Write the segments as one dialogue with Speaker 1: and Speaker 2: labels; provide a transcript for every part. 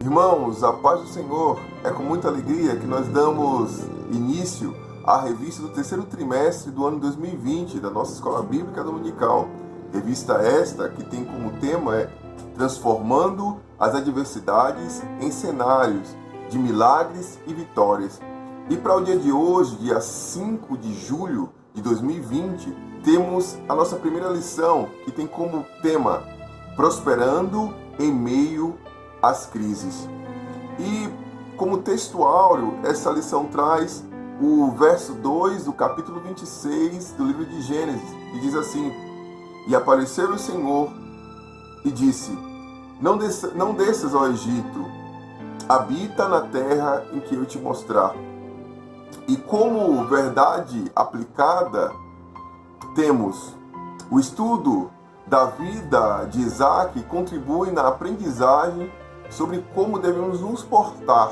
Speaker 1: Irmãos, a paz do Senhor, é com muita alegria que nós damos início à revista do terceiro trimestre do ano 2020 da nossa Escola Bíblica Dominical. Revista esta que tem como tema Transformando as Adversidades em Cenários de Milagres e Vitórias. E para o dia de hoje, dia 5 de julho de 2020, temos a nossa primeira lição, que tem como tema Prosperando em meio às crises. E como texto áureo, essa lição traz o verso 2 do capítulo 26 do livro de Gênesis, e diz assim: E apareceu o Senhor e disse: Não desças ao Egito, habita na terra em que eu te mostrar. E como verdade aplicada, temos o estudo da vida de Isaac contribui na aprendizagem sobre como devemos nos portar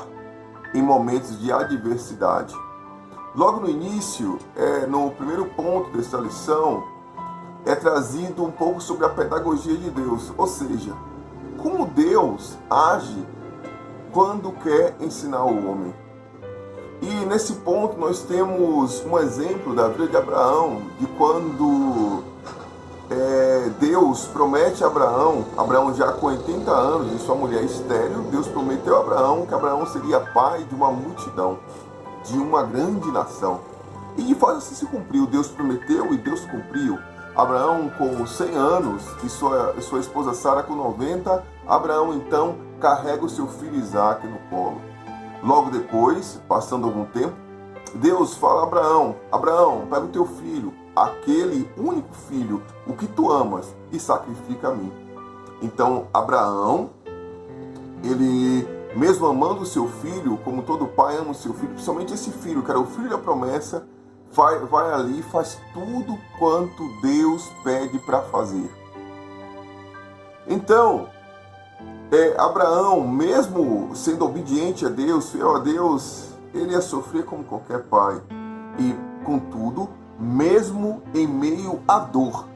Speaker 1: em momentos de adversidade. Logo no início, no primeiro ponto dessa lição, é trazido um pouco sobre a pedagogia de Deus, ou seja, como Deus age quando quer ensinar o homem. E nesse ponto nós temos um exemplo da vida de Abraão, de quando Deus promete a Abraão já com 80 anos e sua mulher estéril, Deus prometeu a Abraão que Abraão seria pai de uma multidão, de uma grande nação. E de fato assim se cumpriu, Deus prometeu e Deus cumpriu. Abraão com 100 anos e sua esposa Sara com 90, Abraão então carrega o seu filho Isaac no colo. Logo depois, passando algum tempo, Deus fala a Abraão: Abraão, pega o teu filho, aquele único filho, o que tu amas, e sacrifica a mim. Então Abraão, ele mesmo amando o seu filho, como todo pai ama o seu filho, principalmente esse filho, que era o filho da promessa, vai ali e faz tudo quanto Deus pede para fazer. Então, Abraão, mesmo sendo obediente a Deus, fiel a Deus, ele ia sofrer como qualquer pai. E, contudo, mesmo em meio à dor,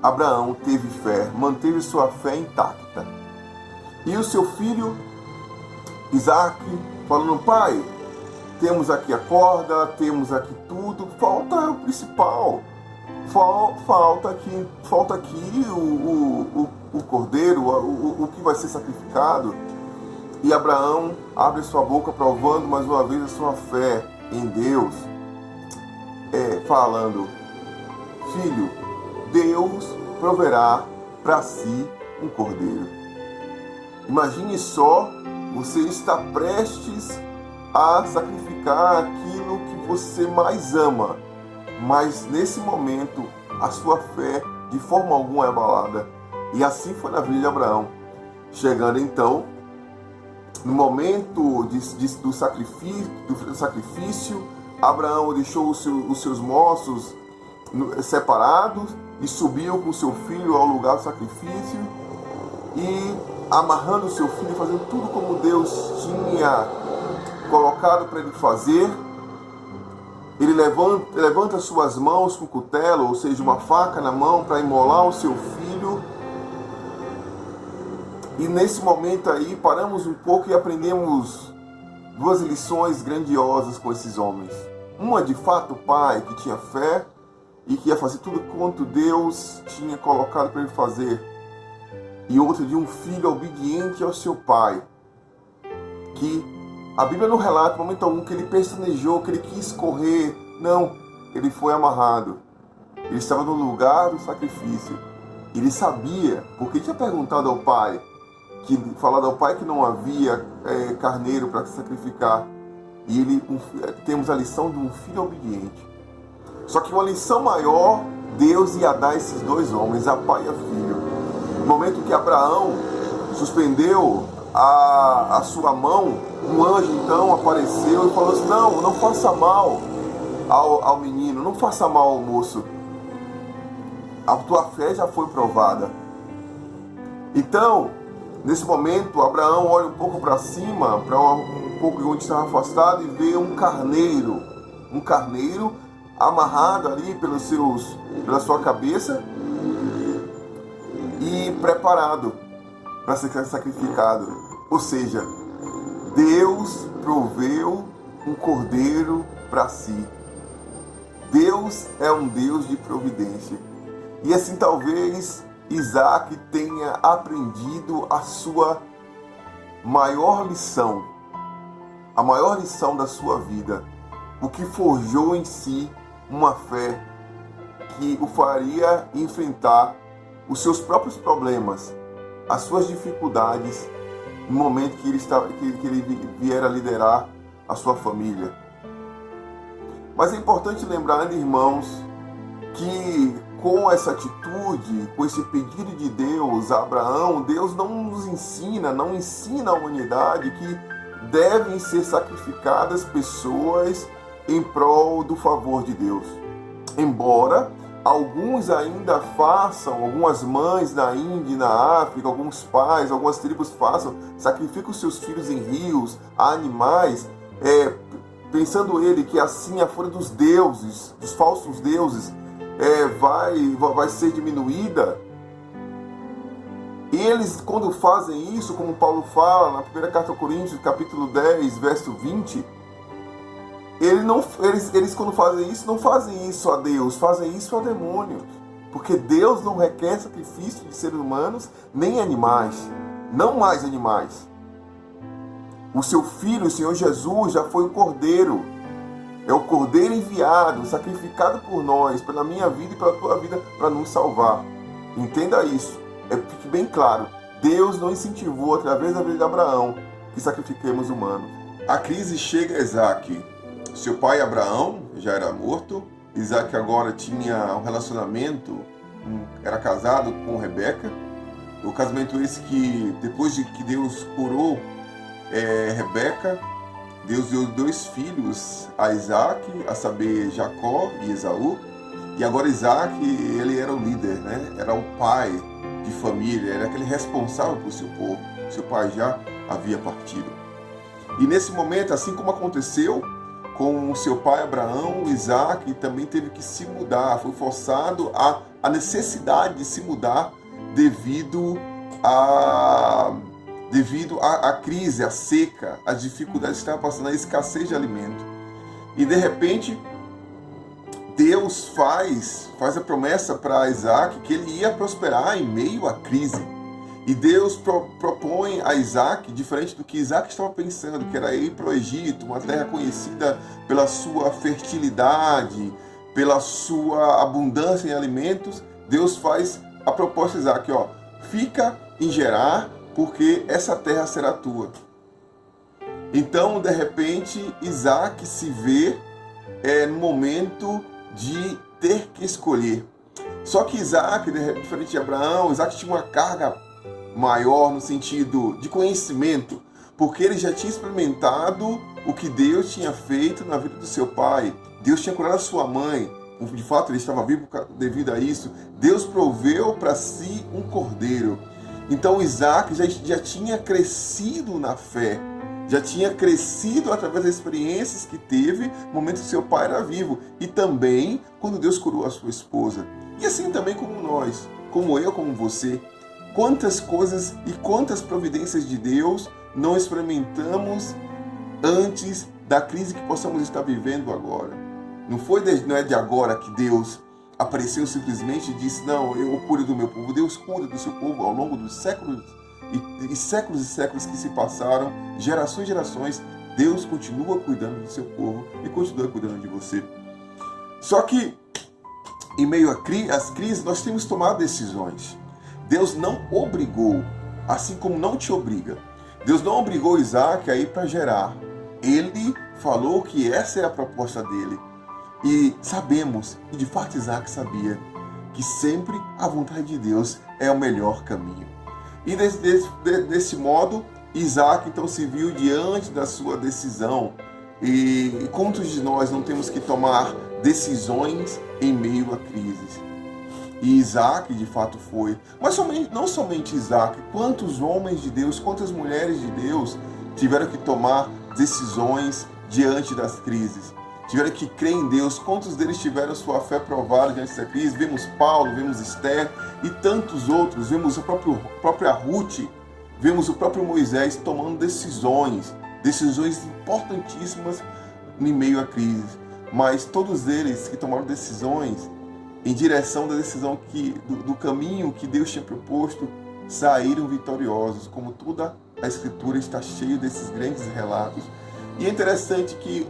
Speaker 1: Abraão teve fé, manteve sua fé intacta. E o seu filho, Isaac, falando: pai, temos aqui a corda, temos aqui tudo, falta o principal. Falta aqui o cordeiro, o que vai ser sacrificado. E Abraão abre sua boca provando mais uma vez a sua fé em Deus, falando: filho, Deus proverá para si um cordeiro. Imagine só, você está prestes a sacrificar aquilo que você mais ama, mas nesse momento a sua fé de forma alguma é abalada. E assim foi na vida de Abraão. Chegando então no momento do sacrifício, Abraão deixou os seus moços separados e subiu com seu filho ao lugar do sacrifício, e amarrando o seu filho, fazendo tudo como Deus tinha colocado para ele fazer. Ele levanta suas mãos com cutelo, ou seja, uma faca na mão, para imolar o seu filho. E nesse momento aí, paramos um pouco e aprendemos duas lições grandiosas com esses homens. Uma, de fato, o pai que tinha fé e que ia fazer tudo quanto Deus tinha colocado para ele fazer. E outra, de um filho obediente ao seu pai, que a Bíblia não relata em momento algum que ele pestanejou, que ele quis correr. Não, ele foi amarrado. Ele estava no lugar do sacrifício. Ele sabia, porque tinha perguntado ao pai, falado ao pai que não havia carneiro para sacrificar. E temos a lição de um filho obediente. Só que uma lição maior, Deus ia dar a esses dois homens, a pai e a filho. No momento que Abraão suspendeu a sua mão, um anjo então apareceu e falou assim: não faça mal ao menino, não faça mal ao moço, a tua fé já foi provada. Então, nesse momento, Abraão olha um pouco para cima, para um pouco onde estava afastado, e vê um carneiro amarrado ali pela sua cabeça e preparado para ser sacrificado. Ou seja, Deus proveu um cordeiro para si. Deus é um Deus de providência. E assim talvez Isaac tenha aprendido a sua maior lição, a maior lição da sua vida, o que forjou em si uma fé que o faria enfrentar os seus próprios problemas, as suas dificuldades, no momento que ele vier a liderar a sua família. Mas é importante lembrar, irmãos, que com essa atitude, com esse pedido de Deus a Abraão, Deus não ensina à humanidade que devem ser sacrificadas pessoas em prol do favor de Deus. Embora alguns ainda façam, algumas mães na Índia e na África, alguns pais, algumas tribos sacrificam seus filhos em rios, a animais, pensando ele que assim a fúria dos deuses, dos falsos deuses, vai ser diminuída. Eles, quando fazem isso, como Paulo fala na primeira carta aos Coríntios, capítulo 10, verso 20, eles quando fazem isso, não fazem isso a Deus, fazem isso a demônios. Porque Deus não requer sacrifício de seres humanos, nem animais, não mais animais. O seu Filho, o Senhor Jesus, já foi o Cordeiro. É o Cordeiro enviado, sacrificado por nós, pela minha vida e pela tua vida, para nos salvar. Entenda isso. Fique bem claro. Deus não incentivou, através da vida de Abraão, que sacrifiquemos humanos. A crise chega a Isaac. Seu pai Abraão já era morto. Isaac agora tinha um relacionamento, era casado com Rebeca. O casamento esse que, depois de que Deus curou Rebeca, Deus deu 2 filhos a Isaac, a saber, Jacó e Esaú. E agora Isaac, ele era o líder, né? Era o pai de família, era aquele responsável por seu povo. Seu pai já havia partido. E nesse momento, assim como aconteceu com seu pai Abraão, Isaac também teve que se mudar, foi forçado a necessidade de se mudar devido à crise, à seca, às dificuldades que estavam passando, à escassez de alimento. E de repente, Deus faz a promessa para Isaac que ele ia prosperar em meio à crise. E Deus propõe a Isaac, diferente do que Isaac estava pensando, que era ir para o Egito, uma terra conhecida pela sua fertilidade, pela sua abundância em alimentos. Deus faz a proposta a Isaac, fica em Gerar, porque essa terra será tua. Então, de repente, Isaac se vê no momento de ter que escolher. Só que Isaac, diferente de Abraão, Isaac tinha uma carga maior no sentido de conhecimento, porque ele já tinha experimentado o que Deus tinha feito na vida do seu pai. Deus tinha curado a sua mãe, de fato ele estava vivo devido a isso. Deus proveu para si um cordeiro. Então Isaac já tinha crescido na fé, já tinha crescido através das experiências que teve no momento que seu pai era vivo, e também quando Deus curou a sua esposa. E assim também como nós, como eu, como você. Quantas coisas e quantas providências de Deus não experimentamos antes da crise que possamos estar vivendo agora. Não é de agora que Deus apareceu simplesmente e disse, não, eu cuido do meu povo. Deus cuida do seu povo ao longo dos séculos e séculos e séculos que se passaram, gerações e gerações. Deus continua cuidando do seu povo e continua cuidando de você. Só que, em meio às crises, nós temos que tomar decisões. Deus não obrigou, assim como não te obriga. Deus não obrigou Isaac a ir para Gerar. Ele falou que essa é a proposta dele. E sabemos, e de fato Isaac sabia, que sempre a vontade de Deus é o melhor caminho. E desse modo, Isaac então se viu diante da sua decisão. E quantos de nós não temos que tomar decisões em meio a crises? E Isaac de fato foi. Mas não somente Isaac, quantos homens de Deus, quantas mulheres de Deus tiveram que tomar decisões diante das crises, tiveram que crer em Deus. Quantos deles tiveram sua fé provada diante da crise? Vemos Paulo, vemos Esther e tantos outros. Vemos a própria Ruth, Vemos o próprio Moisés tomando decisões importantíssimas em meio à crise. Mas todos eles que tomaram decisões em direção da decisão do caminho que Deus tinha proposto, saíram vitoriosos, como toda a Escritura está cheia desses grandes relatos. E é interessante que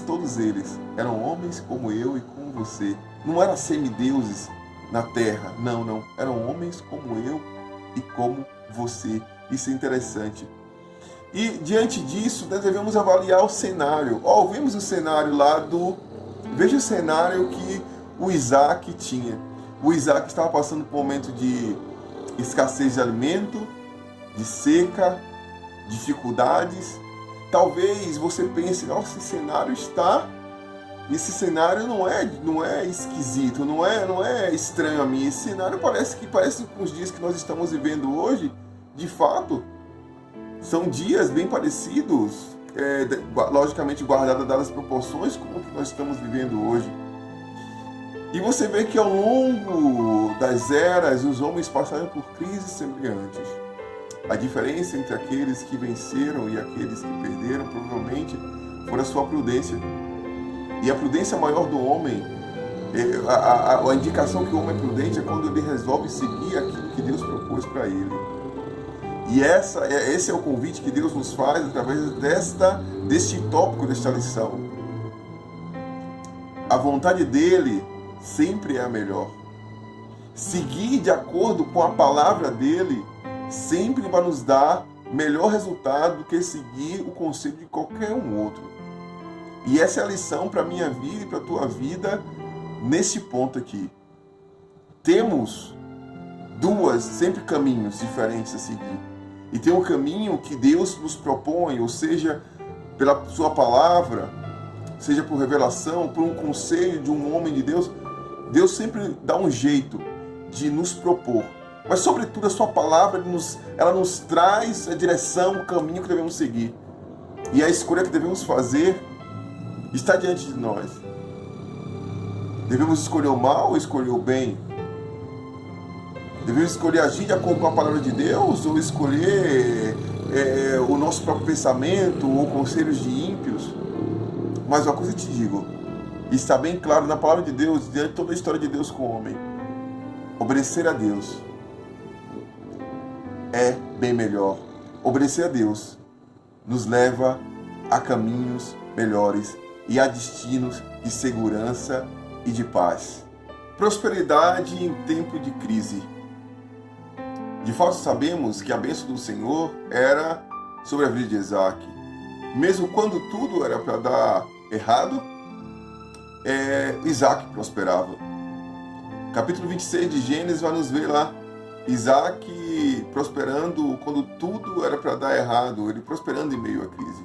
Speaker 1: todos eles, eram homens como eu e como você. Não eram semideuses na terra, não. Eram homens como eu e como você. Isso é interessante. E diante disso, nós devemos avaliar o cenário. Vimos o cenário Veja o cenário que o Isaac tinha. O Isaac estava passando por um momento de escassez de alimento, de seca, dificuldades. Talvez você pense, nossa, esse cenário não é esquisito, não é estranho a mim. Esse cenário parece com os dias que nós estamos vivendo hoje. De fato, são dias bem parecidos, logicamente guardadas as proporções com o que nós estamos vivendo hoje. E você vê que ao longo das eras, os homens passaram por crises semelhantes. A diferença entre aqueles que venceram e aqueles que perderam, provavelmente, foi a sua prudência. E a prudência maior do homem, a indicação que o homem é prudente é quando ele resolve seguir aquilo que Deus propôs para ele. E esse é o convite que Deus nos faz através deste tópico, desta lição. A vontade dele sempre é a melhor. Seguir de acordo com a palavra dele sempre vai nos dar melhor resultado do que seguir o conselho de qualquer outro. E essa é a lição para a minha vida e para a tua vida nesse ponto aqui. Temos sempre caminhos diferentes a seguir. E tem um caminho que Deus nos propõe, ou seja, pela sua palavra, seja por revelação, por um conselho de um homem de Deus. Deus sempre dá um jeito de nos propor. Mas, sobretudo, a sua palavra, ela nos traz a direção, o caminho que devemos seguir. E a escolha que devemos fazer está diante de nós. Devemos escolher o mal ou escolher o bem? Devemos escolher agir de acordo com a palavra de Deus ou escolher o nosso próprio pensamento ou conselhos de ímpios? Mas uma coisa eu te digo, está bem claro na palavra de Deus, diante de toda a história de Deus com o homem. Obedecer a Deus é bem melhor. Obedecer a Deus nos leva a caminhos melhores e a destinos de segurança e de paz. Prosperidade em tempo de crise. De fato, sabemos que a bênção do Senhor era sobre a vida de Isaac. Mesmo quando tudo era para dar errado, Isaac prosperava. Capítulo 26 de Gênesis vai nos ver lá Isaac prosperando quando tudo era para dar errado, ele prosperando em meio à crise.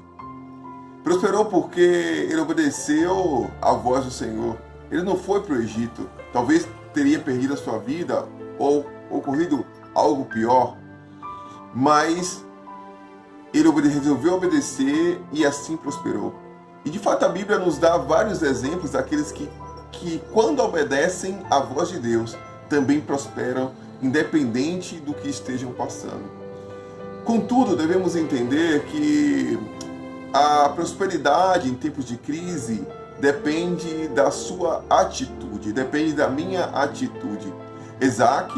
Speaker 1: Prosperou porque ele obedeceu à voz do Senhor. Ele não foi para o Egito. Talvez teria perdido a sua vida ou ocorrido algo pior, mas ele resolveu obedecer e assim prosperou. E de fato a Bíblia nos dá vários exemplos daqueles que quando obedecem à voz de Deus, também prosperam, independente do que estejam passando. Contudo, devemos entender que a prosperidade em tempos de crise depende da sua atitude, depende da minha atitude. Isaac,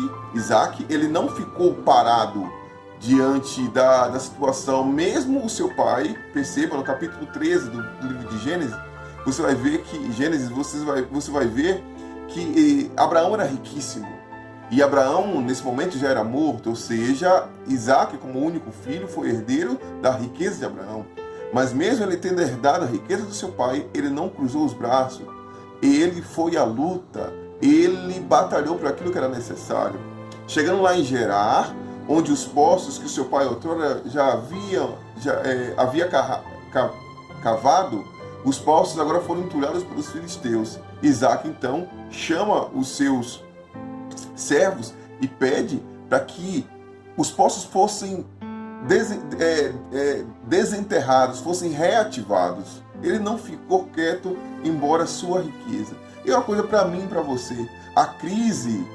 Speaker 1: ele não ficou parado diante da situação, mesmo o seu pai. Perceba no capítulo 13 do livro de Gênesis, você vai ver que Abraão era riquíssimo. E Abraão, nesse momento, já era morto, ou seja, Isaac, como único filho, foi herdeiro da riqueza de Abraão. Mas mesmo ele tendo herdado a riqueza do seu pai, ele não cruzou os braços. Ele foi à luta, ele batalhou por aquilo que era necessário. Chegando lá em Gerar, onde os poços que o seu pai outrora já havia cavado, os poços agora foram entulhados pelos filisteus. Isaac, então, chama os seus servos e pede para que os poços fossem desenterrados, fossem reativados. Ele não ficou quieto, embora sua riqueza. E uma coisa para mim e para você, a crise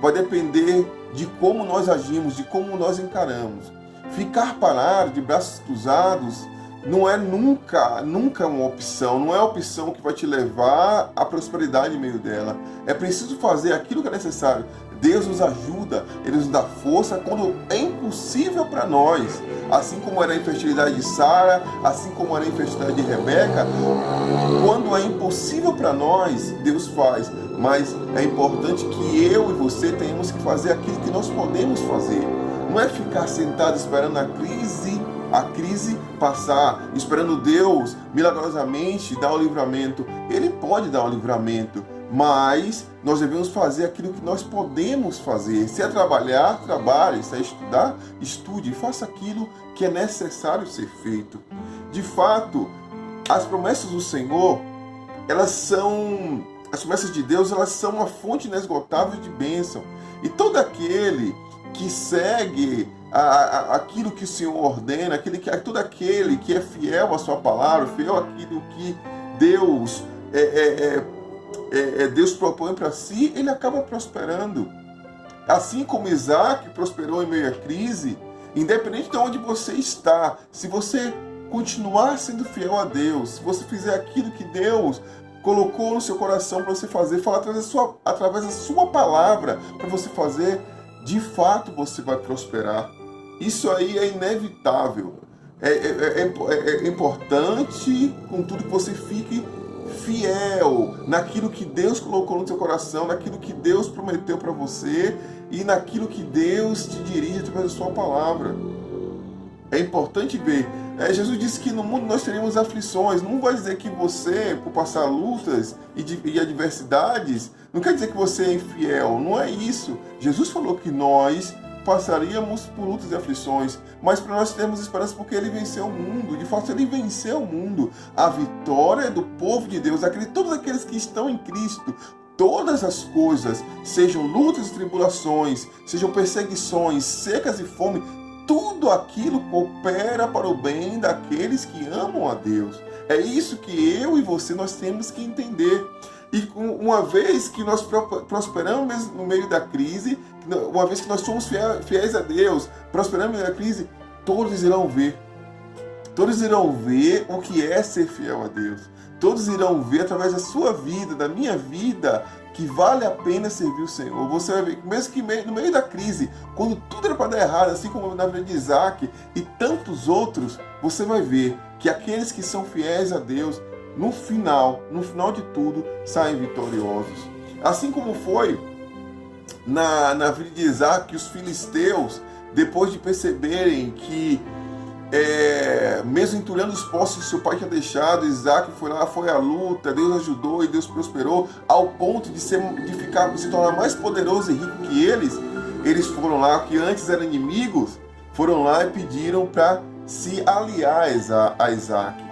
Speaker 1: vai depender de como nós agimos, de como nós encaramos. Ficar parado, de braços cruzados, não é nunca uma opção, não é a opção que vai te levar à prosperidade em meio dela. É preciso fazer aquilo que é necessário. Deus nos ajuda, Ele nos dá força quando é impossível para nós. Assim como era a infertilidade de Sara, assim como era a infertilidade de Rebeca, quando é impossível para nós, Deus faz. Mas é importante que eu e você tenhamos que fazer aquilo que nós podemos fazer. Não é ficar sentado esperando a crise passar, esperando Deus milagrosamente dar o livramento. Ele pode dar o livramento, mas nós devemos fazer aquilo que nós podemos fazer. Se é trabalhar, trabalhe. Se é estudar, estude. Faça aquilo que é necessário ser feito. De fato, as promessas do Senhor, as promessas de Deus, elas são uma fonte inesgotável de bênção. E todo aquele que segue aquilo que o Senhor ordena, todo aquele que é fiel à sua palavra, fiel àquilo que Deus Deus propõe para si, ele acaba prosperando. Assim como Isaac prosperou em meio à crise, independente de onde você está, se você continuar sendo fiel a Deus, se você fizer aquilo que Deus colocou no seu coração para você fazer, falar através da sua palavra para você fazer, de fato você vai prosperar. Isso aí é inevitável. É importante, contudo, que você fique fiel naquilo que Deus colocou no seu coração, naquilo que Deus prometeu para você e naquilo que Deus te dirige através da sua palavra. É importante ver. Jesus disse que no mundo nós teríamos aflições. Não vai dizer que você, por passar lutas e adversidades, não quer dizer que você é infiel. Não é isso. Jesus falou que nós passaríamos por lutas e aflições, mas para nós termos esperança porque Ele venceu o mundo. De fato, Ele venceu o mundo. A vitória é do povo de Deus, todos aqueles que estão em Cristo. Todas as coisas, sejam lutas e tribulações, sejam perseguições, secas e fome, tudo aquilo coopera para o bem daqueles que amam a Deus. É isso que eu e você nós temos que entender. E uma vez que nós prosperamos no meio da crise, uma vez que nós somos fiéis a Deus, prosperamos no meio da crise, todos irão ver. Todos irão ver o que é ser fiel a Deus. Todos irão ver através da sua vida, da minha vida, que vale a pena servir o Senhor. Você vai ver, mesmo que no meio da crise, quando tudo era para dar errado, assim como na vida de Isaac e tantos outros, você vai ver que aqueles que são fiéis a Deus, no final de tudo, saem vitoriosos. Assim como foi na vida de Isaac, que os filisteus, depois de perceberem que mesmo entulhando os poços que seu pai tinha deixado, Isaac foi lá, foi à luta, Deus ajudou e Deus prosperou, ao ponto de se tornar mais poderoso e rico que eles foram lá, que antes eram inimigos, foram lá e pediram para se aliar a Isaac,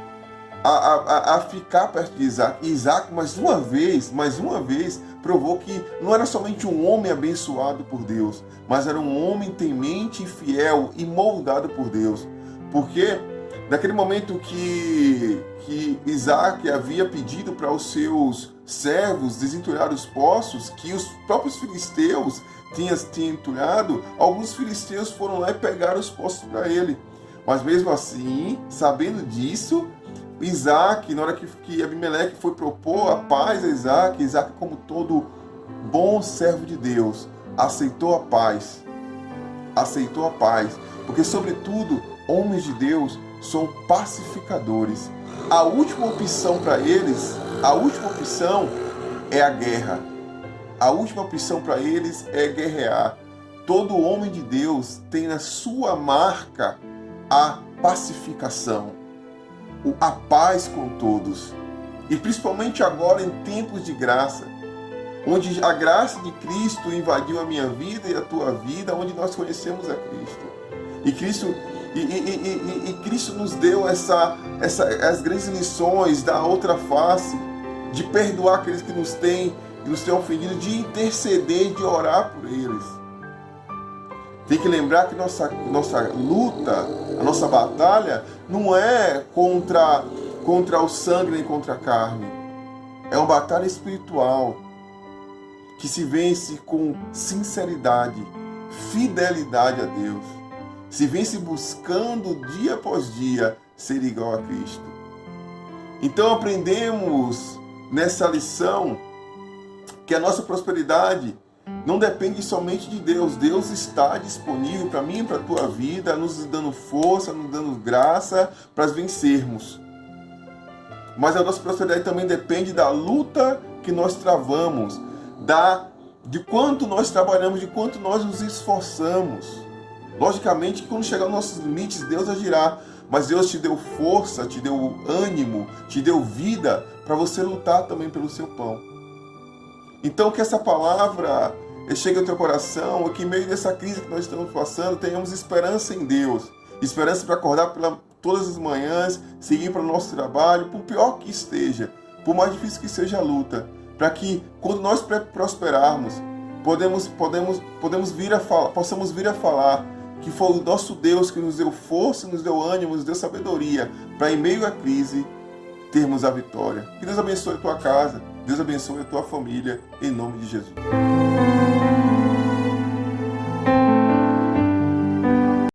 Speaker 1: a ficar perto de Isaac. E Isaac, mais uma vez, provou que não era somente um homem abençoado por Deus, mas era um homem temente e fiel e moldado por Deus. Porque naquele momento que Isaac havia pedido para os seus servos desentulhar os poços, que os próprios filisteus tinham entulhado, alguns filisteus foram lá e pegaram os poços para ele. Mas mesmo assim, sabendo disso, Isaac, na hora que Abimeleque foi propor a paz a Isaac, como todo bom servo de Deus, aceitou a paz. Porque, sobretudo, homens de Deus são pacificadores. A última opção para eles, é a guerra. A última opção para eles é guerrear. Todo homem de Deus tem na sua marca a pacificação, a paz com todos. E principalmente agora em tempos de graça, onde a graça de Cristo invadiu a minha vida e a tua vida, onde nós conhecemos a Cristo. E Cristo nos deu as grandes lições da outra face, de perdoar aqueles que nos têm ofendido, de interceder, de orar por eles. Tem que lembrar que nossa luta, a nossa batalha, não é contra o sangue nem contra a carne. É uma batalha espiritual que se vence com sinceridade, fidelidade a Deus, se vem se buscando dia após dia ser igual a Cristo. Então aprendemos nessa lição que a nossa prosperidade não depende somente de Deus. Deus está disponível para mim e para a tua vida, nos dando força, nos dando graça para vencermos. Mas a nossa prosperidade também depende da luta que nós travamos, de quanto nós trabalhamos, de quanto nós nos esforçamos. Logicamente, quando chegar aos nossos limites, Deus agirá. Mas Deus te deu força, te deu ânimo, te deu vida para você lutar também pelo seu pão. Então que essa palavra chegue ao teu coração, que em meio dessa crise que nós estamos passando, tenhamos esperança em Deus. Esperança para acordar todas as manhãs, seguir para o nosso trabalho, por pior que esteja, por mais difícil que seja a luta. Para que quando nós prosperarmos, possamos vir a falar que foi o nosso Deus que nos deu força, nos deu ânimo, nos deu sabedoria, para em meio à crise termos a vitória. Que Deus abençoe a tua casa, Deus abençoe a tua família, em nome de Jesus.